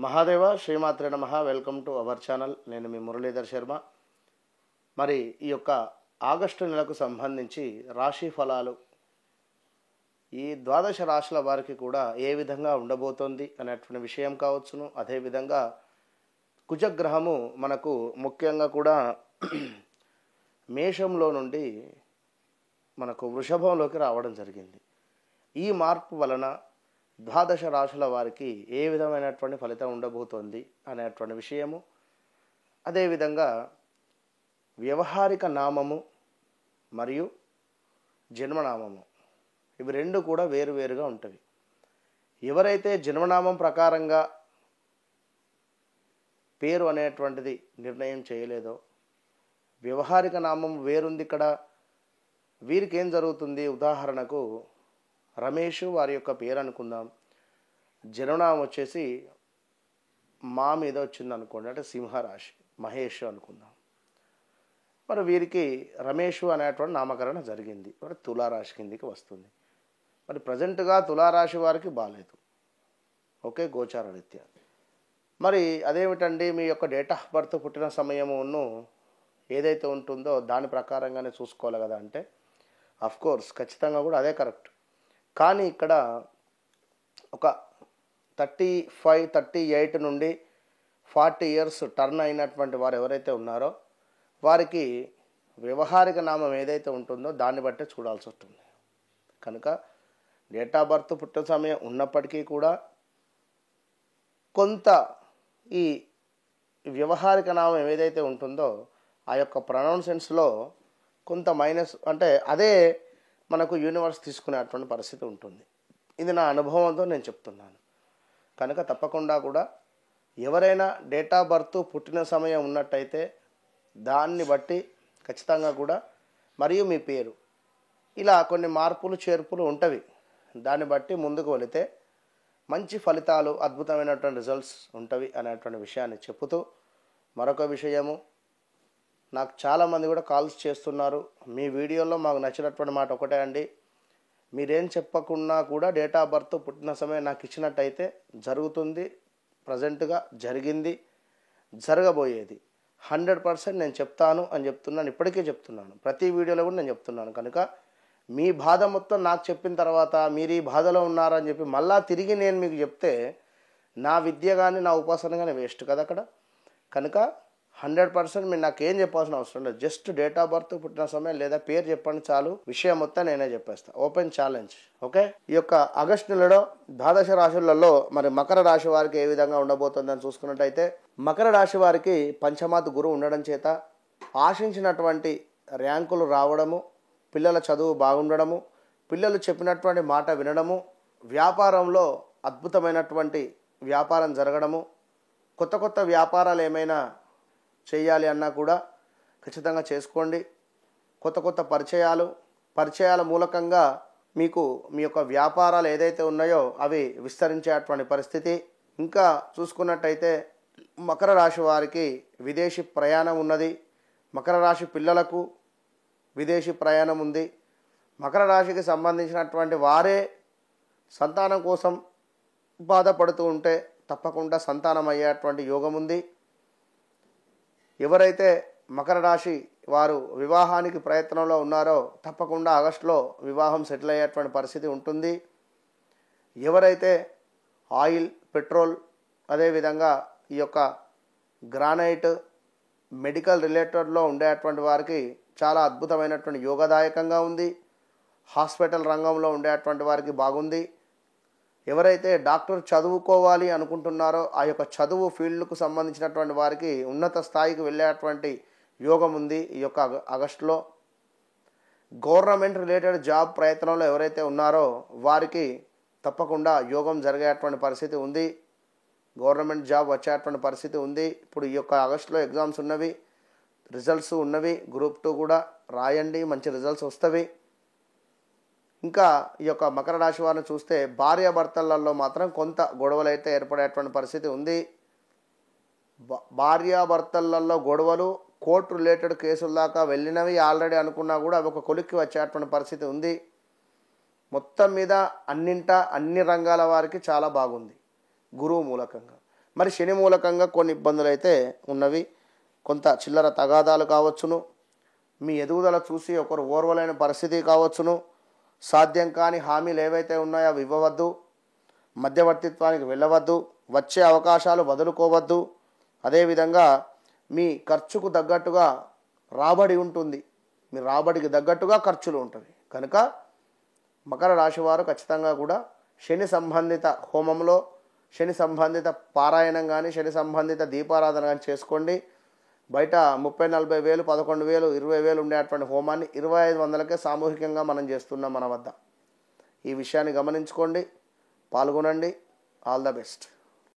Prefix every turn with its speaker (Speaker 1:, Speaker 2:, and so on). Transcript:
Speaker 1: మహాదేవ శ్రీమాత్రే నమః. Welcome to our channel. నేను మీ మురళీధర్ శర్మ. మరి ఈ యొక్క ఆగస్టు నెలకు సంబంధించి రాశి ఫలాలు ఈ ద్వాదశ రాశుల వారికి కూడా ఏ విధంగా ఉండబోతోంది అనేటువంటి విషయం కావచ్చును. అదేవిధంగా కుజగ్రహము మనకు ముఖ్యంగా కూడా మేషంలో నుండి మనకు వృషభంలోకి రావడం జరిగింది. ఈ మార్పు వలన ద్వాదశ రాశుల వారికి ఏ విధమైనటువంటి ఫలితం ఉండబోతోంది అనేటువంటి విషయము, అదేవిధంగా వ్యవహారిక నామము మరియు జన్మనామము ఇవి రెండు కూడా వేరువేరుగా ఉంటాయి. ఎవరైతే జన్మనామం ప్రకారంగా పేరు అనేటువంటిది నిర్ణయం చేయలేదో, వ్యవహారిక నామం వేరుంది ఇక్కడ, వీరికి ఏం జరుగుతుంది? ఉదాహరణకు రమేష్ వారి యొక్క పేరు అనుకుందాం, జన్మనామం వచ్చేసి మా మీద వచ్చింది అనుకోండి, అంటే సింహరాశి, మహేష్ అనుకుందాం. మరి వీరికి రమేష్ అనేటువంటి నామకరణ జరిగింది, మరి తులారాశి కిందికి వస్తుంది. మరి ప్రజెంట్గా తులారాశి వారికి బాగాలేదు, ఓకే, గోచారరీత్యా. మరి అదేమిటండి, మీ యొక్క డేట్ ఆఫ్ బర్త్ పుట్టిన సమయమును ఏదైతే ఉంటుందో దాని ప్రకారంగానే చూసుకోవాలి కదా అంటే, కోర్స్ ఖచ్చితంగా కూడా అదే కరెక్ట్. కానీ ఇక్కడ ఒక 35, 38 నుండి 40 ఇయర్స్ టర్న్ అయినటువంటి వారు ఎవరైతే ఉన్నారో వారికి వ్యవహారిక నామం ఏదైతే ఉంటుందో దాన్ని బట్టే చూడాల్సి ఉంటుంది. కనుక డేట్ ఆఫ్ బర్త్ పుట్టిన సమయం ఉన్నప్పటికీ కూడా కొంత ఈ వ్యవహారిక నామం ఏదైతే ఉంటుందో ఆ యొక్క ప్రొనౌన్సెన్స్లో కొంత మైనస్, అంటే అదే మనకు యూనివర్స్ తీసుకునేటువంటి పరిస్థితి ఉంటుంది. ఇది నా అనుభవంతో నేను చెప్తున్నాను. కనుక తప్పకుండా కూడా ఎవరైనా డేట్ ఆఫ్ బర్త్ పుట్టిన సమయం ఉన్నట్టయితే దాన్ని బట్టి ఖచ్చితంగా కూడా, మరియు మీ పేరు, ఇలా కొన్ని మార్పులు చేర్పులు ఉంటవి. దాన్ని బట్టి ముందుకు వెళితే మంచి ఫలితాలు, అద్భుతమైనటువంటి రిజల్ట్స్ ఉంటవి అనేటువంటి విషయాన్ని చెప్పుతూ, మరొక విషయము, నాకు చాలామంది కూడా కాల్స్ చేస్తున్నారు. మీ వీడియోలో మాకు నచ్చినటువంటి మాట ఒకటే అండి, మీరేం చెప్పకున్నా కూడా డేట్ ఆఫ్ బర్త్ పుట్టిన సమయం నాకు ఇచ్చినట్టయితే జరుగుతుంది, ప్రజెంట్గా జరిగింది, జరగబోయేది 100% నేను చెప్తాను అని చెప్తున్నాను. ఇప్పటికే చెప్తున్నాను, ప్రతి వీడియోలో కూడా నేను చెప్తున్నాను. కనుక మీ బాధ మొత్తం నాకు చెప్పిన తర్వాత మీరు ఈ బాధలో ఉన్నారని చెప్పి మళ్ళా తిరిగి నేను మీకు చెప్తే నా విద్య కానీ నా ఉపాసన కానీ వేస్ట్ కదా అక్కడ. కనుక 100% మీరు నాకేం చెప్పాల్సిన అవసరం లేదు. జస్ట్ డేట్ ఆఫ్ బర్త్, పుట్టిన సమయం లేదా పేరు చెప్పండి చాలు, విషయం మొత్తం నేనే చెప్పేస్తాను. Open challenge, okay. ఈ యొక్క ఆగస్టు నెలలో ద్వాదశ రాశులలో మరి మకర రాశి వారికి ఏ విధంగా ఉండబోతుందని చూసుకున్నట్టయితే, మకర రాశి వారికి పంచమాత్ గురువు ఉండడం చేత ఆశించినటువంటి ర్యాంకులు రావడము, పిల్లల చదువు బాగుండడము, పిల్లలు చెప్పినటువంటి మాట వినడము, వ్యాపారంలో అద్భుతమైనటువంటి వ్యాపారం జరగడము, కొత్త కొత్త వ్యాపారాలు ఏమైనా చేయాలి అన్నా కూడా ఖచ్చితంగా చేసుకోండి. కొత్త కొత్త పరిచయాల మూలకంగా మీకు మీ యొక్క వ్యాపారాలు ఏదైతే ఉన్నాయో అవి విస్తరించేటువంటి పరిస్థితి. ఇంకా చూసుకున్నట్టయితే మకర రాశి వారికి విదేశీ ప్రయాణం ఉన్నది. మకర రాశి పిల్లలకు విదేశీ ప్రయాణం ఉంది. మకర రాశికి సంబంధించినటువంటి వారే సంతానం కోసం బాధపడుతూ ఉంటే తప్పకుండా సంతానం అయ్యేటువంటి యోగం ఉంది. ఎవరైతే మకర రాశి వారు వివాహానికి ప్రయత్నంలో ఉన్నారో తప్పకుండా ఆగస్టులో వివాహం సెటిల్ అయ్యేటువంటి పరిస్థితి ఉంటుంది. ఎవరైతే ఆయిల్, పెట్రోల్, అదేవిధంగా ఈ యొక్క గ్రానైట్, మెడికల్ రిలేటెడ్లో ఉండేటువంటి వారికి చాలా అద్భుతమైనటువంటి యోగదాయకంగా ఉంది. హాస్పిటల్ రంగంలో ఉండేటువంటి వారికి బాగుంది. ఎవరైతే డాక్టర్ చదువుకోవాలి అనుకుంటున్నారో ఆ యొక్క చదువు ఫీల్డ్కు సంబంధించినటువంటి వారికి ఉన్నత స్థాయికి వెళ్ళేటువంటి యోగం ఉంది ఈ యొక్క ఆగస్టులో. గవర్నమెంట్ రిలేటెడ్ జాబ్ ప్రయత్నంలో ఎవరైతే ఉన్నారో వారికి తప్పకుండా యోగం జరిగేటువంటి పరిస్థితి ఉంది. గవర్నమెంట్ జాబ్ వచ్చేటువంటి పరిస్థితి ఉంది. ఇప్పుడు ఈ యొక్క ఆగస్టులో ఎగ్జామ్స్ ఉన్నవి, రిజల్ట్స్ ఉన్నవి. గ్రూప్ 2 కూడా రాయండి, మంచి రిజల్ట్స్ వస్తవి. ఇంకా ఈ యొక్క మకర రాశి వారిని చూస్తే భార్యాభర్తలలో మాత్రం కొంత గొడవలు అయితే ఏర్పడేటువంటి పరిస్థితి ఉంది. భార్యాభర్తలలో గొడవలు, కోర్టు రిలేటెడ్ కేసుల దాకా వెళ్ళినవి ఆల్రెడీ అనుకున్నా కూడా అవి ఒక కొలిక్కి వచ్చేటువంటి పరిస్థితి ఉంది. మొత్తం మీద అన్ని రంగాల వారికి చాలా బాగుంది గురువు మూలకంగా. మరి శని మూలకంగా కొన్ని ఇబ్బందులు అయితే ఉన్నవి. కొంత చిల్లర తగాదాలు కావచ్చును, మీ ఎదుగుదల చూసి ఒకరు ఓర్వలేని పరిస్థితి కావచ్చును, సాధ్యం కాని హామీలు ఏవైతే ఉన్నాయో అవి ఇవ్వవద్దు, మధ్యవర్తిత్వానికి వెళ్ళవద్దు, వచ్చే అవకాశాలు వదులుకోవద్దు. అదేవిధంగా మీ ఖర్చుకు తగ్గట్టుగా రాబడి ఉంటుంది, మీ రాబడికి తగ్గట్టుగా ఖర్చులు ఉంటుంది. కనుక మకర రాశి వారు ఖచ్చితంగా కూడా శని సంబంధిత హోమంలో, శని సంబంధిత పారాయణం కానీ, శని సంబంధిత దీపారాధన కానీ చేసుకోండి. బయట 30-40 వేలు, 11,000, 20,000 ఉండేటువంటి హోమాన్ని 2,500కే సామూహికంగా మనం చేస్తున్నాం మన వద్ద. ఈ విషయాన్ని గమనించుకోండి, పాల్గొనండి. All the best.